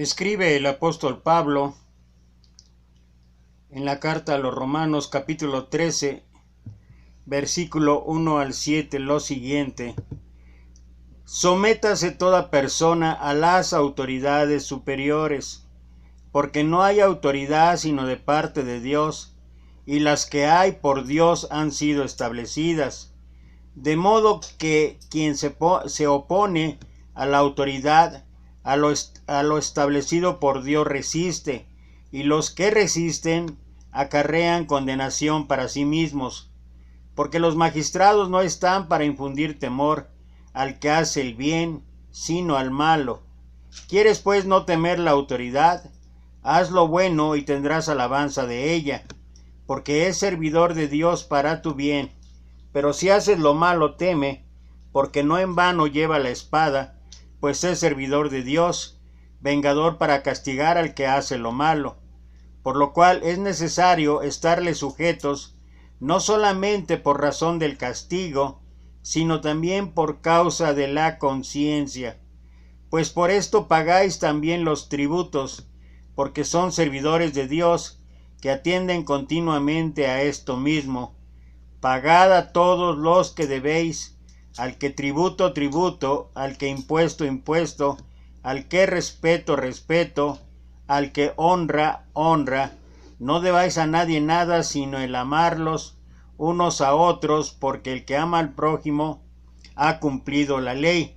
Escribe el apóstol Pablo en la carta a los Romanos capítulo 13, versículo 1 al 7 lo siguiente: Sométase toda persona a las autoridades superiores, porque no hay autoridad sino de parte de Dios, y las que hay por Dios han sido establecidas. De modo que quien se opone a la autoridad, a lo establecido por Dios resiste, y los que resisten acarrean condenación para sí mismos, porque los magistrados no están para infundir temor al que hace el bien, sino al malo. ¿Quieres pues no temer la autoridad? Haz lo bueno y tendrás alabanza de ella, porque es servidor de Dios para tu bien. Pero si haces lo malo, teme, porque no en vano lleva la espada, pues es servidor de Dios, vengador para castigar al que hace lo malo. Por lo cual es necesario estarle sujetos, no solamente por razón del castigo, sino también por causa de la conciencia. Pues por esto pagáis también los tributos, porque son servidores de Dios, que atienden continuamente a esto mismo. Pagad a todos los que debéis, al que tributo, tributo, al que impuesto, impuesto, al que respeto, respeto, al que honra, honra. No debáis a nadie nada, sino el amarlos unos a otros, porque el que ama al prójimo ha cumplido la ley.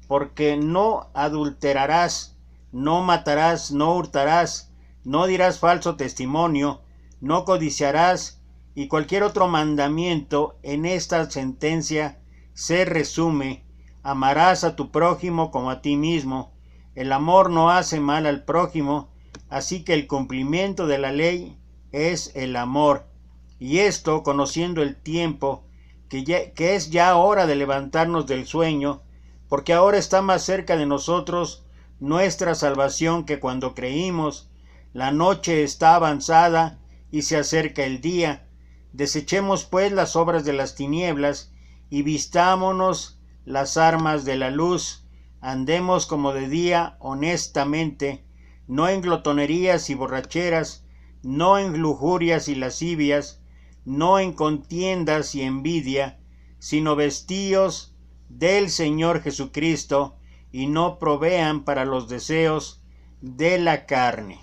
Porque no adulterarás, no matarás, no hurtarás, no dirás falso testimonio, no codiciarás, y cualquier otro mandamiento en esta sentencia se resume: amarás a tu prójimo como a ti mismo. El amor no hace mal al prójimo, así que el cumplimiento de la ley es el amor. Y esto, conociendo el tiempo, que es ya hora de levantarnos del sueño, porque ahora está más cerca de nosotros nuestra salvación que cuando creímos. La noche está avanzada y se acerca el día. Desechemos pues las obras de las tinieblas y vistámonos las armas de la luz. Andemos como de día honestamente, no en glotonerías y borracheras, no en lujurias y lascivias, no en contiendas y envidia, sino vestíos del Señor Jesucristo, y no provean para los deseos de la carne.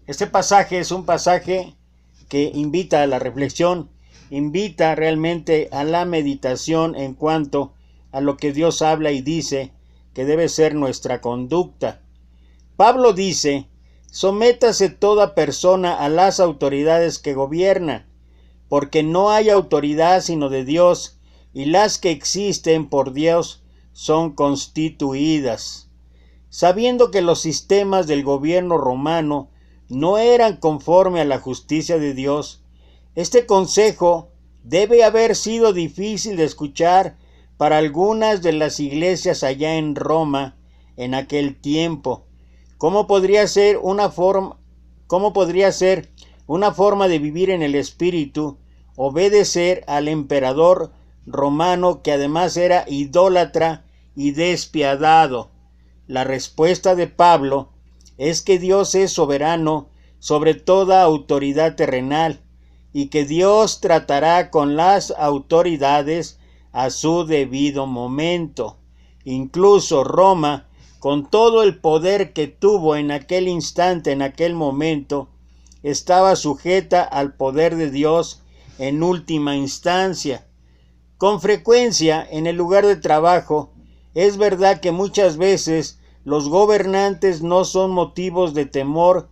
Este pasaje es un pasaje que invita a la reflexión, invita realmente a la meditación en cuanto a lo que Dios habla y dice que debe ser nuestra conducta. Pablo dice: sométase toda persona a las autoridades que gobiernan, porque no hay autoridad sino de Dios, y las que existen por Dios son constituidas. Sabiendo que los sistemas del gobierno romano no eran conforme a la justicia de Dios, este consejo debe haber sido difícil de escuchar para algunas de las iglesias allá en Roma en aquel tiempo. ¿Cómo podría ser una forma de vivir en el espíritu, obedecer al emperador romano, que además era idólatra y despiadado? La respuesta de Pablo es que Dios es soberano sobre toda autoridad terrenal, y que Dios tratará con las autoridades a su debido momento. Incluso Roma, con todo el poder que tuvo en aquel instante, en aquel momento, estaba sujeta al poder de Dios en última instancia. Con frecuencia, en el lugar de trabajo, es verdad que muchas veces los gobernantes no son motivos de temor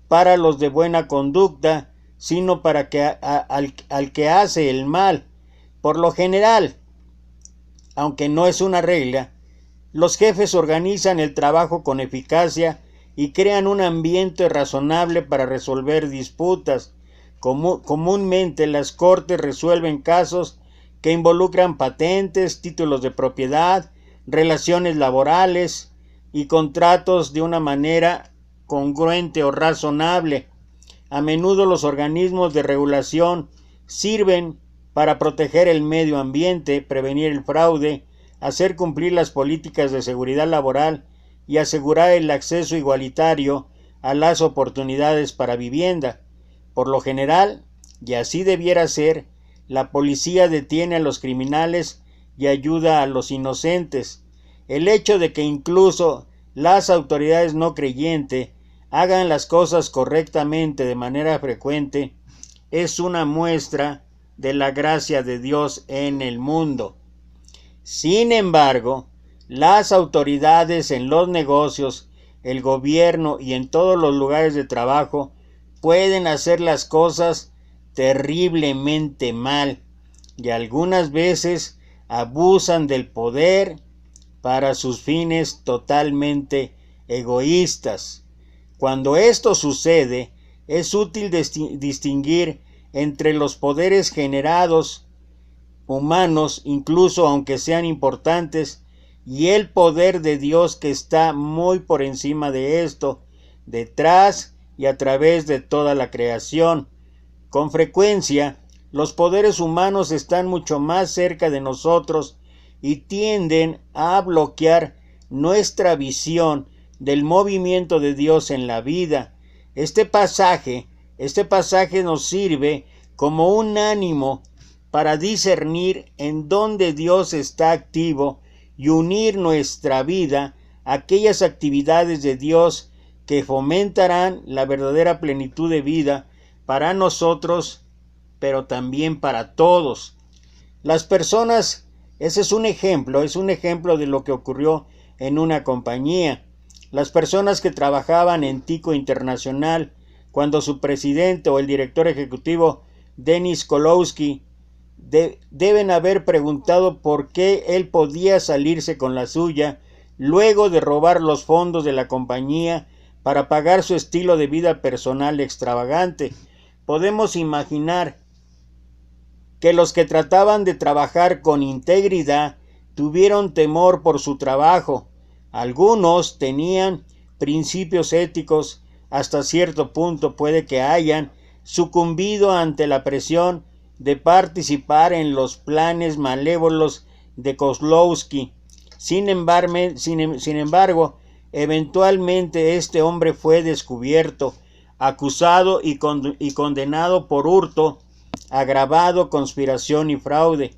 para los de buena conducta, sino para al que hace el mal. Por lo general, aunque no es una regla, los jefes organizan el trabajo con eficacia y crean un ambiente razonable para resolver disputas. Comúnmente las cortes resuelven casos que involucran patentes, títulos de propiedad, relaciones laborales y contratos de una manera congruente o razonable. A menudo los organismos de regulación sirven para proteger el medio ambiente, prevenir el fraude, hacer cumplir las políticas de seguridad laboral y asegurar el acceso igualitario a las oportunidades para vivienda. Por lo general, y así debiera ser, la policía detiene a los criminales y ayuda a los inocentes. El hecho de que incluso las autoridades no creyentes hagan las cosas correctamente de manera frecuente es una muestra de la gracia de Dios en el mundo. Sin embargo, las autoridades en los negocios, el gobierno y en todos los lugares de trabajo pueden hacer las cosas terriblemente mal y algunas veces abusan del poder para sus fines totalmente egoístas. Cuando esto sucede, es útil distinguir entre los poderes generados humanos, incluso aunque sean importantes, y el poder de Dios que está muy por encima de esto, detrás y a través de toda la creación. Con frecuencia, los poderes humanos están mucho más cerca de nosotros y tienden a bloquear nuestra visión del movimiento de Dios en la vida. Este pasaje nos sirve como un ánimo para discernir en dónde Dios está activo y unir nuestra vida a aquellas actividades de Dios que fomentarán la verdadera plenitud de vida para nosotros, pero también para todos. Las personas, ese es un ejemplo de lo que ocurrió en una compañía. Las personas que trabajaban en Tico Internacional, cuando su presidente o el director ejecutivo, Dennis Kolowski, deben haber preguntado por qué él podía salirse con la suya luego de robar los fondos de la compañía para pagar su estilo de vida personal extravagante. Podemos imaginar que los que trataban de trabajar con integridad tuvieron temor por su trabajo. Algunos tenían principios éticos, hasta cierto punto puede que hayan sucumbido ante la presión de participar en los planes malévolos de Kozlowski. Sin embargo, eventualmente este hombre fue descubierto, acusado y condenado por hurto agravado, conspiración y fraude.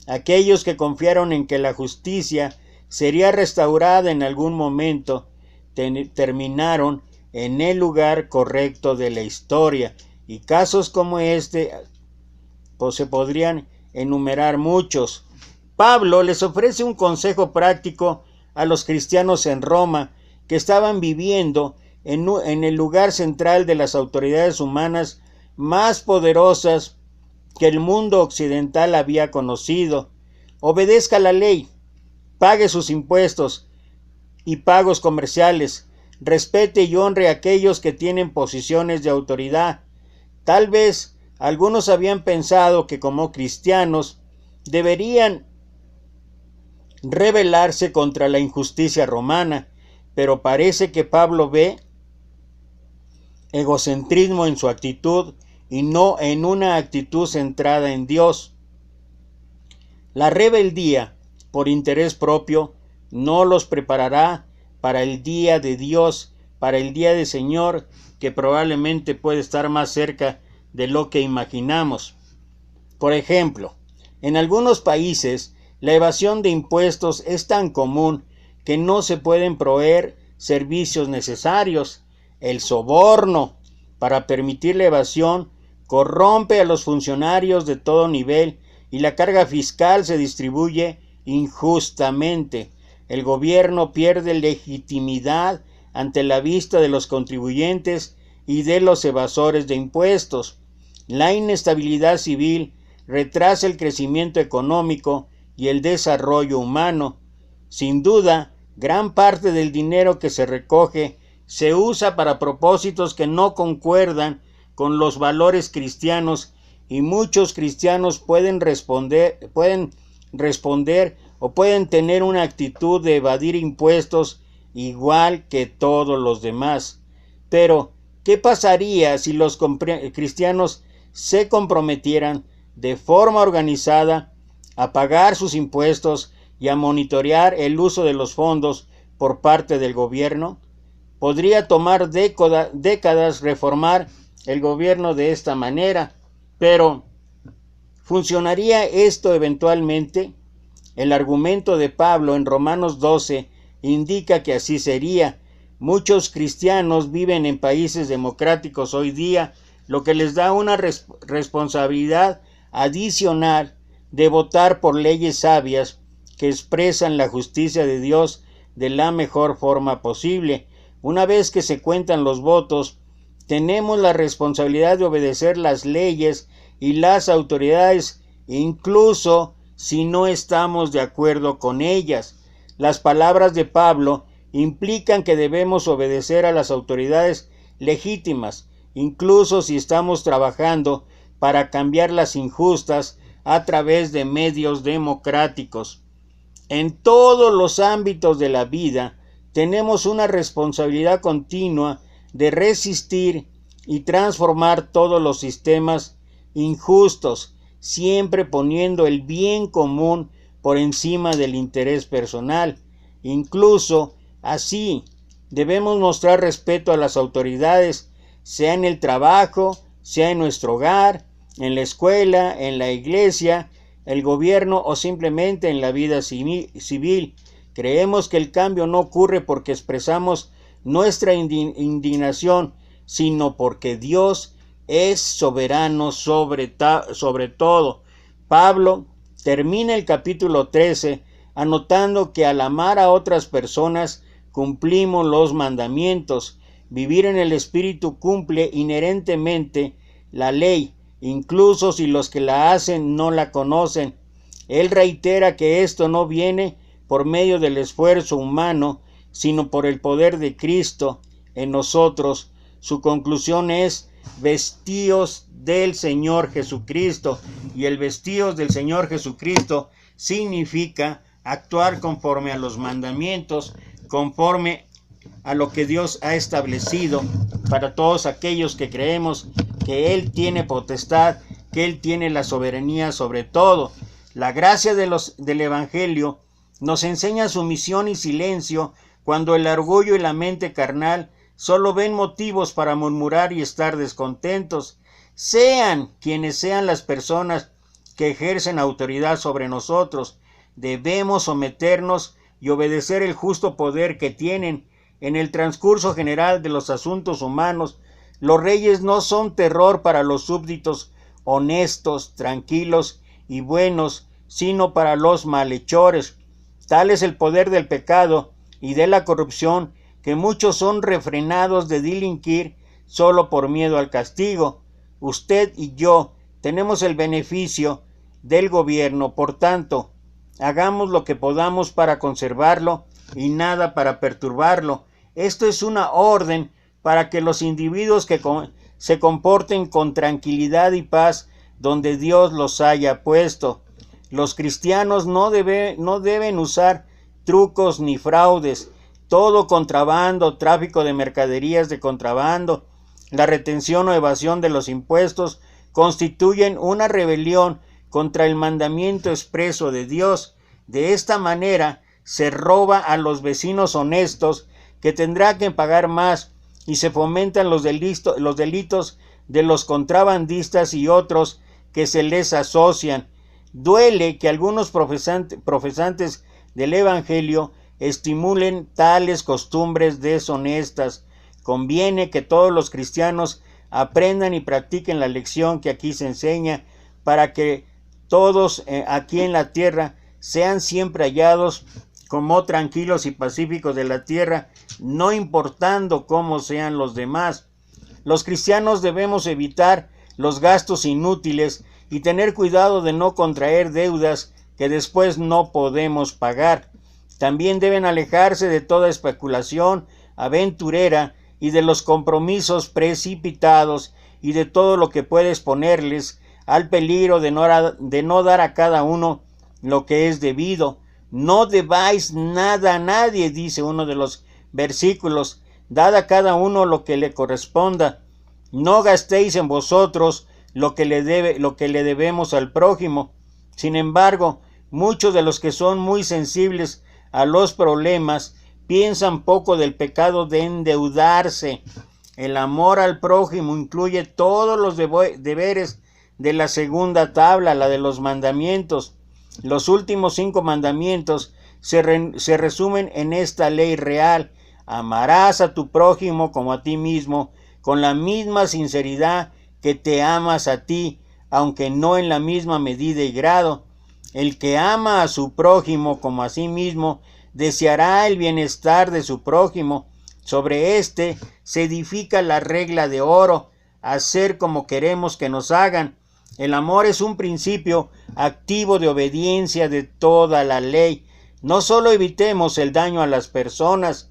Aquellos que confiaron en que la justicia sería restaurada en algún momento terminaron en el lugar correcto de la historia, y casos como este pues se podrían enumerar muchos. Pablo les ofrece un consejo práctico a los cristianos en Roma que estaban viviendo en el lugar central de las autoridades humanas más poderosas que el mundo occidental había conocido. Obedezca la ley, pague sus impuestos y pagos comerciales, respete y honre a aquellos que tienen posiciones de autoridad. Tal vez algunos habían pensado que como cristianos deberían rebelarse contra la injusticia romana, pero parece que Pablo ve egocentrismo en su actitud y no en una actitud centrada en Dios. La rebeldía por interés propio no los preparará para el día de Dios, para el día del Señor, que probablemente puede estar más cerca de lo que imaginamos. Por ejemplo, en algunos países la evasión de impuestos es tan común que no se pueden proveer servicios necesarios. El soborno para permitir la evasión corrompe a los funcionarios de todo nivel y la carga fiscal se distribuye injustamente. El gobierno pierde legitimidad ante la vista de los contribuyentes y de los evasores de impuestos. La inestabilidad civil retrasa el crecimiento económico y el desarrollo humano. Sin duda, gran parte del dinero que se recoge se usa para propósitos que no concuerdan con los valores cristianos, y muchos cristianos pueden responder o pueden tener una actitud de evadir impuestos igual que todos los demás. Pero, ¿qué pasaría si los cristianos se comprometieran de forma organizada a pagar sus impuestos y a monitorear el uso de los fondos por parte del gobierno? Podría tomar décadas reformar el gobierno de esta manera, pero ¿funcionaría esto eventualmente? El argumento de Pablo en Romanos 12 indica que así sería. Muchos cristianos viven en países democráticos hoy día, lo que les da una responsabilidad adicional de votar por leyes sabias que expresan la justicia de Dios de la mejor forma posible. Una vez que se cuentan los votos, tenemos la responsabilidad de obedecer las leyes y las autoridades, incluso si no estamos de acuerdo con ellas. Las palabras de Pablo implican que debemos obedecer a las autoridades legítimas, incluso si estamos trabajando para cambiar las injustas a través de medios democráticos. En todos los ámbitos de la vida, tenemos una responsabilidad continua de resistir y transformar todos los sistemas injustos, siempre poniendo el bien común por encima del interés personal. Incluso así, debemos mostrar respeto a las autoridades, sea en el trabajo, sea en nuestro hogar, en la escuela, en la iglesia, el gobierno o simplemente en la vida civil. Creemos que el cambio no ocurre porque expresamos nuestra indignación, sino porque Dios es soberano sobre todo. Pablo termina el capítulo 13 anotando que al amar a otras personas cumplimos los mandamientos. Vivir en el Espíritu cumple inherentemente la ley, incluso si los que la hacen no la conocen. Él reitera que esto no viene por medio del esfuerzo humano, sino por el poder de Cristo en nosotros. Su conclusión es: vestíos del Señor Jesucristo. Y el vestíos del Señor Jesucristo significa actuar conforme a los mandamientos, conforme a lo que Dios ha establecido para todos aquellos que creemos que Él tiene potestad, que Él tiene la soberanía sobre todo. La gracia del Evangelio nos enseña sumisión y silencio cuando el orgullo y la mente carnal solo ven motivos para murmurar y estar descontentos. Sean quienes sean las personas que ejercen autoridad sobre nosotros, debemos someternos y obedecer el justo poder que tienen. En el transcurso general de los asuntos humanos, los reyes no son terror para los súbditos honestos, tranquilos y buenos, sino para los malhechores. Tal es el poder del pecado y de la corrupción, que muchos son refrenados de delinquir solo por miedo al castigo. Usted y yo tenemos el beneficio del gobierno, por tanto, hagamos lo que podamos para conservarlo y nada para perturbarlo. Esto es una orden para que los individuos que se comporten con tranquilidad y paz donde Dios los haya puesto. Los cristianos no deben usar trucos ni fraudes. Todo contrabando, tráfico de mercaderías de contrabando, la retención o evasión de los impuestos constituyen una rebelión contra el mandamiento expreso de Dios. De esta manera se roba a los vecinos honestos, que tendrán que pagar más, y se fomentan los delitos de los contrabandistas y otros que se les asocian. Duele que algunos profesantes del Evangelio estimulen tales costumbres deshonestas. Conviene que todos los cristianos aprendan y practiquen la lección que aquí se enseña, para que todos aquí en la tierra sean siempre hallados como tranquilos y pacíficos de la tierra, no importando cómo sean los demás. Los cristianos debemos evitar los gastos inútiles y tener cuidado de no contraer deudas que después no podemos pagar. También deben alejarse de toda especulación aventurera y de los compromisos precipitados y de todo lo que puede exponerles al peligro de no dar a cada uno lo que es debido. No debáis nada a nadie, dice uno de los versículos. Dad a cada uno lo que le corresponda. No gastéis en vosotros lo que le debemos al prójimo. Sin embargo, muchos de los que son muy sensibles a los problemas piensan poco del pecado de endeudarse. El amor al prójimo incluye todos los deberes de la segunda tabla, la de los mandamientos. Los últimos 5 mandamientos se resumen en esta ley real: amarás a tu prójimo como a ti mismo, con la misma sinceridad que te amas a ti, aunque no en la misma medida y grado. El que ama a su prójimo como a sí mismo deseará el bienestar de su prójimo. Sobre este se edifica la regla de oro: hacer como queremos que nos hagan. El amor es un principio activo de obediencia de toda la ley. No solo evitemos el daño a las personas,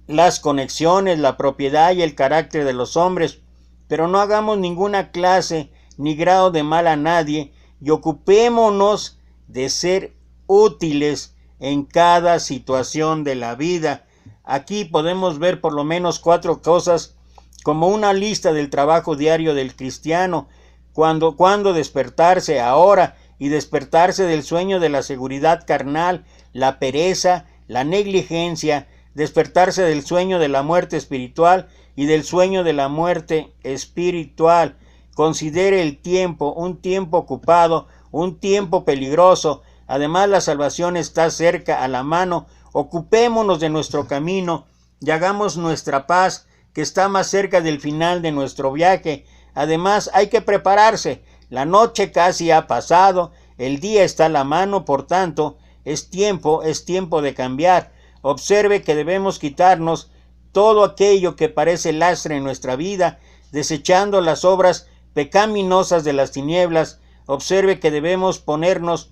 las conexiones, la propiedad y el carácter de los hombres, pero no hagamos ninguna clase ni grado de mal a nadie, y ocupémonos de ser útiles en cada situación de la vida. Aquí podemos ver por lo menos 4 cosas como una lista del trabajo diario del cristiano: cuando despertarse, ahora, y despertarse del sueño de la seguridad carnal, la pereza, la negligencia, despertarse del sueño de la muerte espiritual y del sueño de la muerte espiritual. Considere el tiempo, un tiempo ocupado, un tiempo peligroso. Además, la salvación está cerca, a la mano. Ocupémonos de nuestro camino y hagamos nuestra paz, que está más cerca del final de nuestro viaje. Además, hay que prepararse. La noche casi ha pasado, el día está a la mano, por tanto, es tiempo de cambiar. Observe que debemos quitarnos todo aquello que parece lastre en nuestra vida, desechando las obras pecaminosas de las tinieblas. Observe que debemos ponernos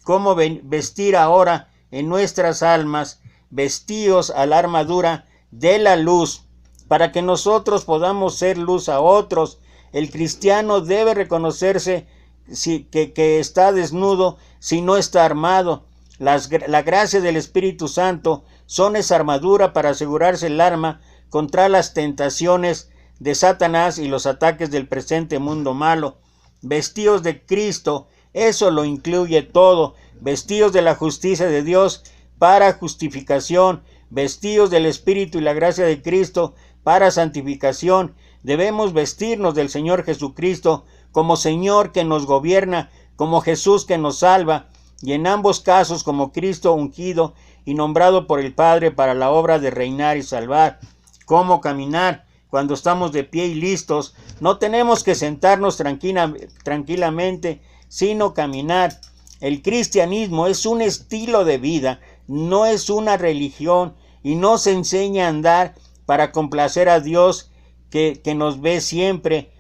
como vestir ahora en nuestras almas, vestidos a la armadura de la luz, para que nosotros podamos ser luz a otros. El cristiano debe reconocerse que está desnudo si no está armado. La gracia del Espíritu Santo son esa armadura para asegurarse el arma contra las tentaciones de Satanás y los ataques del presente mundo malo. Vestidos de Cristo, eso lo incluye todo. Vestidos de la justicia de Dios para justificación, vestidos del Espíritu y la gracia de Cristo para santificación. Debemos vestirnos del Señor Jesucristo como Señor que nos gobierna, como Jesús que nos salva, y en ambos casos como Cristo ungido y nombrado por el Padre para la obra de reinar y salvar. ¿Cómo caminar? Cuando estamos de pie y listos, no tenemos que sentarnos tranquilamente, sino caminar. El cristianismo es un estilo de vida, no es una religión, y no se enseña a andar para complacer a Dios que nos ve siempre.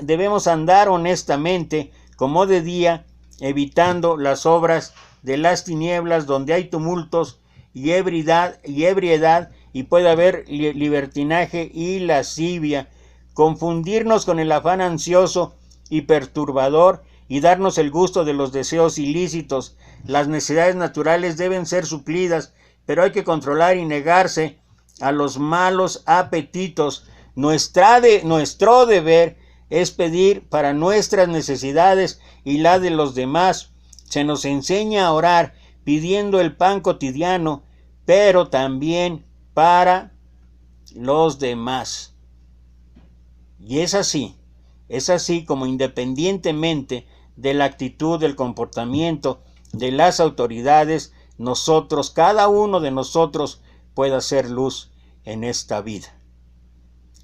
Debemos andar honestamente como de día, evitando las obras de las tinieblas, donde hay tumultos y ebriedad, y puede haber libertinaje y lascivia. Confundirnos con el afán ansioso y perturbador y darnos el gusto de los deseos ilícitos. Las necesidades naturales deben ser suplidas, pero hay que controlar y negarse a los malos apetitos. Nuestro deber es pedir para nuestras necesidades y la de los demás. Se nos enseña a orar pidiendo el pan cotidiano, pero también para los demás. Y es así como, independientemente de la actitud, del comportamiento de las autoridades, nosotros, cada uno de nosotros, puede hacer luz en esta vida.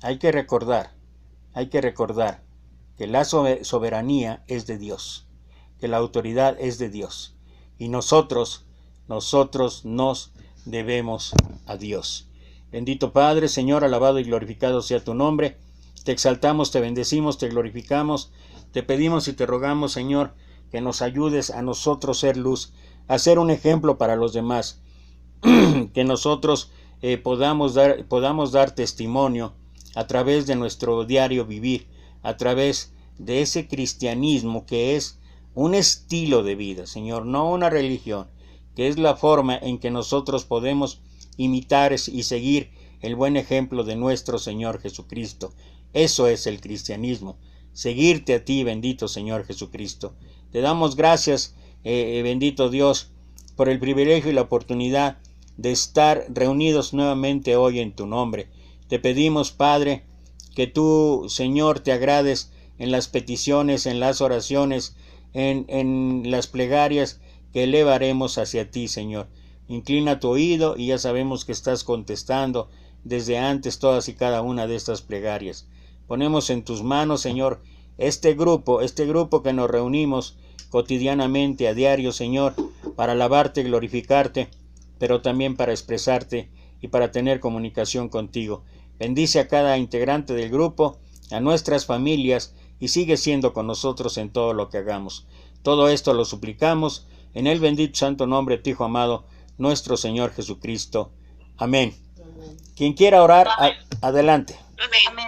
Hay que recordar que la soberanía es de Dios, que la autoridad es de Dios, y nosotros nos debemos a Dios. Bendito Padre, Señor, alabado y glorificado sea tu nombre. Te exaltamos, te bendecimos, te glorificamos, te pedimos y te rogamos, Señor, que nos ayudes a nosotros ser luz, a ser un ejemplo para los demás, que nosotros podamos dar testimonio a través de nuestro diario vivir, a través de ese cristianismo que es un estilo de vida, Señor, no una religión, que es la forma en que nosotros podemos imitar y seguir el buen ejemplo de nuestro Señor Jesucristo. Eso es el cristianismo, seguirte a ti, bendito Señor Jesucristo. Te damos gracias, bendito Dios, por el privilegio y la oportunidad de estar reunidos nuevamente hoy en tu nombre. Te pedimos, Padre, que tú, Señor, te agrades en las peticiones, en las oraciones, en las plegarias que elevaremos hacia ti, Señor. Inclina tu oído y ya sabemos que estás contestando desde antes todas y cada una de estas plegarias. Ponemos en tus manos, Señor, este grupo que nos reunimos cotidianamente, a diario, Señor, para alabarte, glorificarte, pero también para expresarte y para tener comunicación contigo. Bendice a cada integrante del grupo, a nuestras familias, y sigue siendo con nosotros en todo lo que hagamos. Todo esto lo suplicamos en el bendito santo nombre de tu Hijo amado, nuestro Señor Jesucristo. Amén. Quien quiera orar, adelante. Amén.